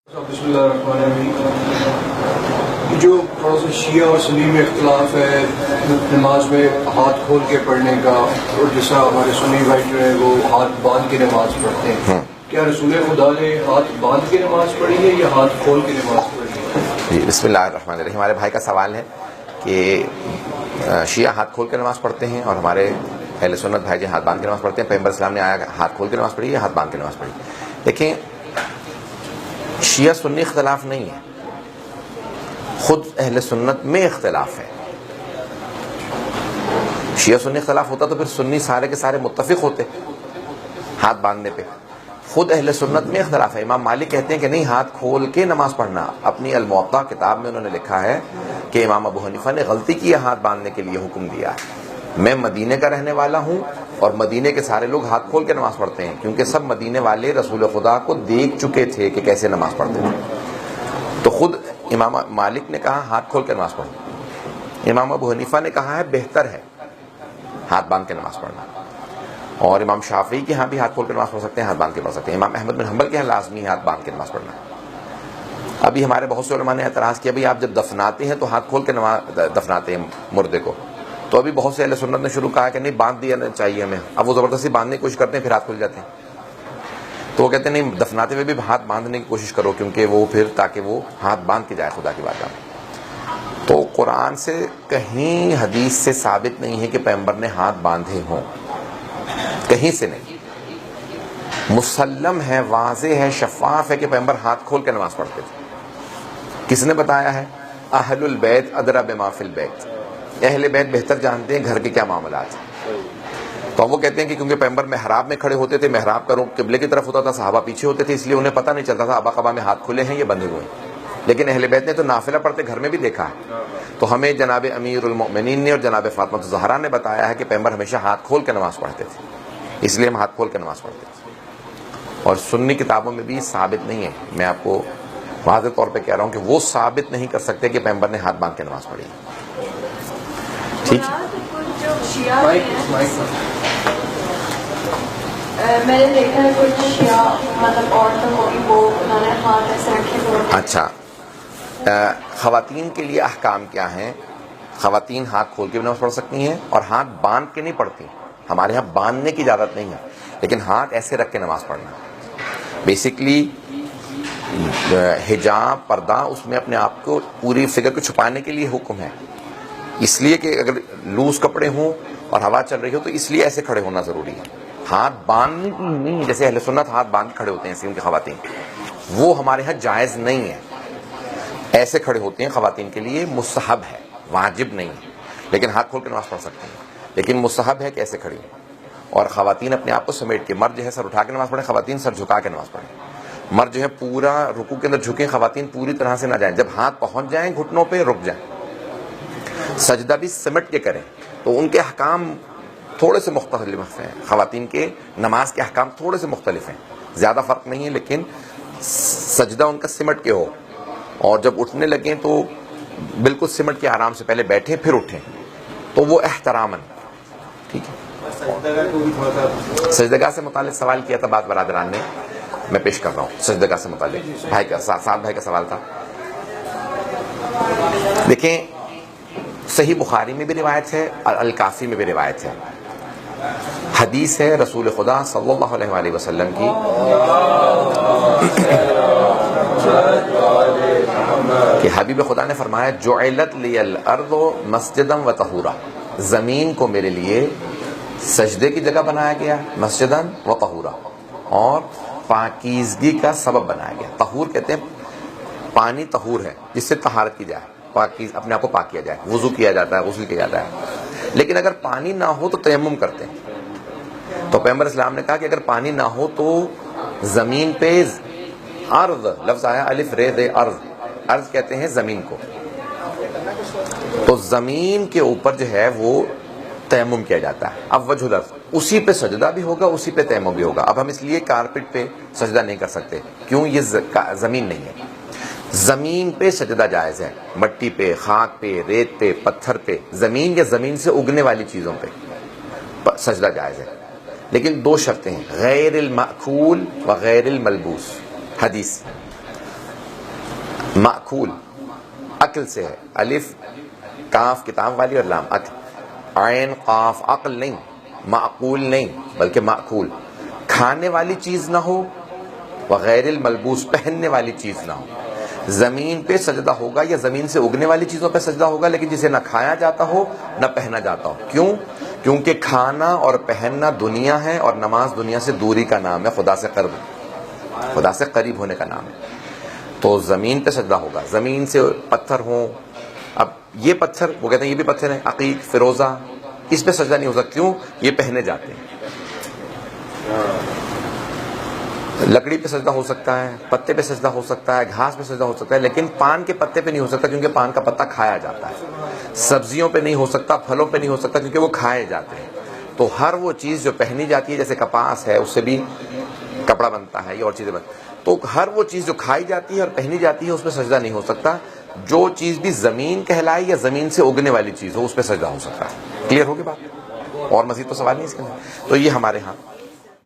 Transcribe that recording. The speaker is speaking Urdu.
بسم اللہ الرحمن الرحیم. جو تھوڑا سا شیعہ اور سنی میں اختلاف ہے نماز میں ہاتھ کھول کے پڑھنے کا، اور جیسا ہمارے سنی بھائی جو ہے وہ ہاتھ باندھ کے نماز پڑھتے ہیں، کیا رسول خدا نے ہاتھ باندھ کے نماز پڑھی ہے یا ہاتھ کھول کے نماز پڑھی ہے؟ جی بسم اللہ الرحمن الرحیم. ہمارے بھائی کا سوال ہے کہ شیعہ ہاتھ کھول کے نماز پڑھتے ہیں اور ہمارے اہل سنت بھائی جی ہاتھ باندھ کے نماز پڑھتے ہیں. پیغمبر اسلام نے آیا ہاتھ کھول کے نماز پڑھی یا ہاتھ باندھ کے نماز پڑھی؟ دیکھیں، شیعہ سنی اختلاف نہیں ہے، خود اہل سنت میں اختلاف ہے. شیعہ سنی اختلاف ہوتا تو پھر سنی سارے کے سارے متفق ہوتے ہاتھ باندھنے پہ. خود اہل سنت میں اختلاف ہے. امام مالک کہتے ہیں کہ نہیں، ہاتھ کھول کے نماز پڑھنا. اپنی الموطا کتاب میں انہوں نے لکھا ہے کہ امام ابو حنیفہ نے غلطی کی ہے ہاتھ باندھنے کے لیے حکم دیا ہے. میں مدینے کا رہنے والا ہوں اور مدینے کے سارے لوگ ہاتھ کھول کے نماز پڑھتے ہیں، کیونکہ سب مدینے والے رسول خدا کو دیکھ چکے تھے کہ کیسے نماز پڑھتے تھے. تو خود امام مالک نے کہا ہاتھ کھول کے نماز پڑھو. امام ابو حنیفہ نے کہا ہے بہتر ہے ہاتھ باندھ کے نماز پڑھنا. اور امام شافعی کے ہاں بھی ہاتھ کھول کے نماز پڑھ سکتے ہیں، ہاتھ باندھ کے پڑھ سکتے ہیں. امام احمد بن حنبل کے ہاں لازمی ہے ہاتھ باندھ کے نماز پڑھنا. ابھی ہمارے بہت سے علماء نے اعتراض کیا بھئی آپ جب دفناتے ہیں تو ہاتھ کھول کے دفناتے ہیں مردے کو. تو ابھی بہت سے اہل سنت نے شروع کہا کہ نہیں، باندھ دیا چاہیے ہمیں. اب وہ زبردستی باندھنے کی کوشش کرتے ہیں، پھر ہاتھ کھل جاتے ہیں. تو وہ کہتے ہیں نہیں، دفناتے ہوئے بھی ہاتھ باندھنے کی کوشش کرو، کیونکہ وہ پھر تاکہ وہ ہاتھ باندھ کے جائے خدا کی بارگاہ میں. تو قرآن سے کہیں حدیث سے ثابت نہیں ہے کہ پیغمبر نے ہاتھ باندھے ہوں، کہیں سے نہیں. مسلم ہے، واضح ہے، شفاف ہے کہ پیغمبر ہاتھ کھول کے نماز پڑھتے تھے. کس نے بتایا ہے؟ اہل البیت ادری بما فی البیت. اہل بیت بہتر جانتے ہیں گھر کے کیا معاملات ہیں. تو وہ کہتے ہیں کہ کیونکہ پیغمبر محراب میں کھڑے ہوتے تھے، محراب کا رخ قبلے کی طرف ہوتا تھا، صحابہ پیچھے ہوتے تھے، اس لیے انہیں پتہ نہیں چلتا تھا ابا قبا میں ہاتھ کھلے ہیں یا بندھے ہوئے ہیں. لیکن اہل بیت نے تو نافلہ پڑھتے گھر میں بھی دیکھا ہے. تو ہمیں جناب امیر المؤمنین نے اور جناب فاطمہ الزہرا نے بتایا ہے کہ پیغمبر ہمیشہ ہاتھ کھول کے نماز پڑھتے تھے، اس لیے ہم ہاتھ کھول کے نماز پڑھتے تھے. اور سنی کتابوں میں بھی ثابت نہیں ہے. میں آپ کو واضح طور پہ کہہ رہا ہوں کہ وہ ثابت نہیں کر سکتے کہ پیغمبر نے ہاتھ باندھ کے نماز پڑھی. ٹھیک ہے. میں نے دیکھا ہے کچھ شیعہ مطلب عورتوں کو بھی وہ انہوں نے ہاتھ ایسے رکھے. اچھا، خواتین کے لیے احکام کیا ہیں؟ خواتین ہاتھ کھول کے بھی نماز پڑھ سکتی ہیں اور ہاتھ باندھ کے نہیں پڑھتی. ہمارے ہاں باندھنے کی اجازت نہیں ہے، لیکن ہاتھ ایسے رکھ کے نماز پڑھنا. بیسکلی حجاب پردہ اس میں اپنے آپ کو پوری فگر کو چھپانے کے لیے حکم ہے. اس لیے کہ اگر لوز کپڑے ہوں اور ہوا چل رہی ہو تو اس لیے ایسے کھڑے ہونا ضروری ہے. ہاتھ باندھنے کی نہیں، جیسے اہل سنت ہاتھ باندھ کھڑے ہوتے ہیں ایسے ان کی خواتین، وہ ہمارے ہاں جائز نہیں ہے. ایسے کھڑے ہوتے ہیں خواتین کے لیے، مستحب ہے، واجب نہیں ہے. لیکن ہاتھ کھول کے نماز پڑھ سکتے ہیں، لیکن مستحب ہے کہ ایسے کھڑی ہیں. اور خواتین اپنے آپ کو سمیٹ کے، مرد جو ہے سر اٹھا کے نماز پڑھیں، خواتین سر جھکا کے نماز پڑھیں. مرد جو ہے پورا رکوع کے اندر جھکیں، خواتین پوری طرح سے نہ جائیں. جب ہاتھ پہنچ جائیں گھٹنوں پہ رک جائیں. سجدہ بھی سمٹ کے کریں. تو ان کے احکام تھوڑے سے مختلف ہیں. خواتین کے نماز کے احکام تھوڑے سے مختلف ہیں، زیادہ فرق نہیں ہے، لیکن سجدہ ان کا سمٹ کے ہو، اور جب اٹھنے لگیں تو بالکل سمٹ کے آرام سے پہلے بیٹھیں پھر اٹھیں، تو وہ احتراماً. ٹھیک ہے. سجدگاہ سے متعلق سوال کیا تھا بعض برادران نے، میں پیش کر رہا ہوں. سجدگاہ سے متعلق بھائی کا سعد بھائی کا سوال تھا. دیکھیں، صحیح بخاری میں بھی روایت ہے اور الکافی میں بھی روایت ہے. حدیث ہے رسول خدا صلی اللہ علیہ وآلہ وسلم کی کہ حبیب خدا نے فرمایا جعلت لی الارض مسجدا و طہورا. زمین کو میرے لیے سجدے کی جگہ بنایا گیا، مسجدا و طہورا، اور پاکیزگی کا سبب بنایا گیا. طہور کہتے ہیں پانی طہور ہے جس سے طہارت کی جائے، پاکیز اپنے آپ کو پاک کیا جائے، وضو کیا جاتا ہے، غسل کیا جاتا ہے. لیکن اگر پانی نہ ہو تو تیمم کرتے ہیں. تو پیغمبر اسلام نے کہا کہ اگر پانی نہ ہو تو زمین پہ ارض، لفظ آیا الف ر ض ارض، ارض کہتے ہیں زمین کو، تو زمین کے اوپر جو ہے وہ تیمم کیا جاتا ہے. اب وجہ الارض، اسی پہ سجدہ بھی ہوگا، اسی پہ تیمم بھی ہوگا. اب ہم اس لیے کارپٹ پہ سجدہ نہیں کر سکتے، کیوں؟ یہ زمین نہیں ہے. زمین پہ سجدہ جائز ہے، مٹی پہ، خاک پہ، ریت پہ، پتھر پہ، زمین یا زمین سے اگنے والی چیزوں پہ سجدہ جائز ہے. لیکن دو شرطیں ہیں، غیر المأکول و غیر الملبوس. حدیث معقول عقل سے ہے، الف کاف کتاب والی اور لام عقل، عین قاف عقل نہیں، معقول نہیں بلکہ معقول، کھانے والی چیز نہ ہو وغیر الملبوس پہننے والی چیز نہ ہو. زمین پہ سجدہ ہوگا یا زمین سے اگنے والی چیزوں پہ سجدہ ہوگا لیکن جسے نہ کھایا جاتا ہو نہ پہنا جاتا ہو. کیوں؟ کیونکہ کھانا اور پہننا دنیا ہے اور نماز دنیا سے دوری کا نام ہے، خدا سے قریب ہونے کا نام ہے. تو زمین پہ سجدہ ہوگا، زمین سے پتھر ہوں. اب یہ پتھر وہ کہتے ہیں یہ بھی پتھر ہیں، عقیق فیروزہ، اس پہ سجدہ نہیں ہو سکتا. کیوں؟ یہ پہنے جاتے ہیں. لکڑی پہ سجدہ ہو سکتا ہے، پتے پہ سجدہ ہو سکتا ہے، گھاس پہ سجدہ ہو سکتا ہے، لیکن پان کے پتے پہ نہیں ہو سکتا کیونکہ پان کا پتا کھایا جاتا ہے. سبزیوں پہ نہیں ہو سکتا، پھلوں پہ نہیں ہو سکتا کیونکہ وہ کھائے جاتے ہیں. تو ہر وہ چیز جو پہنی جاتی ہے، جیسے کپاس ہے اس سے بھی کپڑا بنتا ہے، یہ اور چیزیں بنتی، تو ہر وہ چیز جو کھائی جاتی ہے اور پہنی جاتی ہے اس پہ سجدہ نہیں ہو سکتا. جو چیز بھی زمین کہلائے یا زمین سے اگنے والی چیز ہو اس پہ سجدہ ہو سکتا ہے. کلیئر ہوگی بات؟ اور مزید تو سوال نہیں اس کے اندر. تو یہ ہمارے ہاں